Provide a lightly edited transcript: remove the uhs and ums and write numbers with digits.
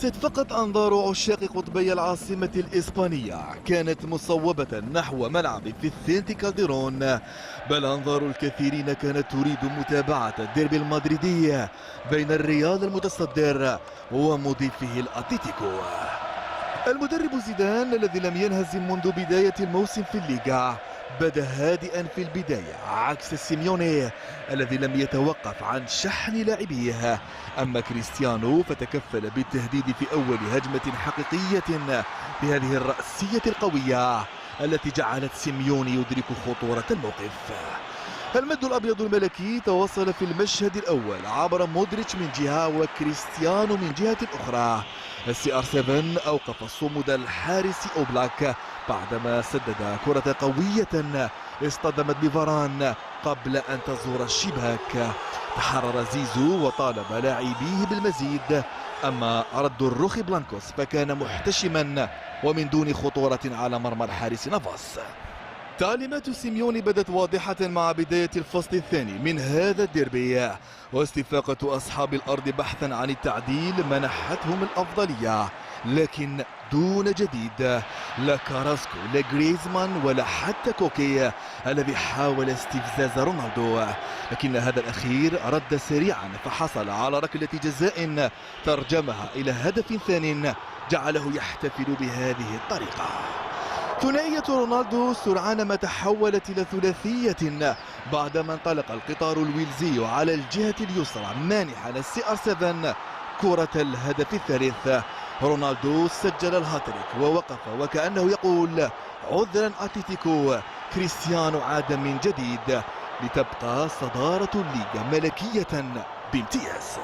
ليست فقط أنظار عشاق قطبي العاصمة الإسبانية كانت مصوبة نحو ملعب فيسنتي كالديرون، بل أنظار الكثيرين كانت تريد متابعة الديربي المدريدي بين الريال المتصدر ومضيفه الأتليتيكو. المدرب زيدان الذي لم ينهزم منذ بداية الموسم في الليغا بدا هادئا في البداية عكس سيميوني الذي لم يتوقف عن شحن لاعبيه. أما كريستيانو فتكفل بالتهديد في أول هجمة حقيقية بهذه الرأسية القوية التي جعلت سيميوني يدرك خطورة الموقف. المد الأبيض الملكي تواصل في المشهد الأول عبر مودريتش من جهة وكريستيانو من جهة أخرى. CR7 أوقف صمود الحارس أوبلاك بعدما سدد كرة قوية اصطدمت بفاران قبل أن تزور الشباك. تحرر زيزو وطالب لاعبيه بالمزيد، أما رد الروخي بلانكوس فكان محتشما ومن دون خطورة على مرمى الحارس نافاس. تعليمات سيميوني بدت واضحة مع بداية الفصل الثاني من هذا الديربي، واستفاقة أصحاب الأرض بحثا عن التعديل منحتهم الأفضلية، لكن دون جديد. لا كاراسكو لا غريزمان ولا حتى كوكي الذي حاول استفزاز رونالدو، لكن هذا الأخير رد سريعا فحصل على ركلة جزاء ترجمها إلى هدف ثان جعله يحتفل بهذه الطريقة. ثنائية رونالدو سرعان ما تحولت إلى ثلاثية بعدما انطلق القطار الويلزي على الجهة اليسرى مانحا CR7 كرة الهدف الثالث. رونالدو سجل الهاتريك ووقف وكأنه يقول عذرا أتليتيكو. كريستيانو عاد من جديد لتبقى صدارة الليغا ملكية بامتياز.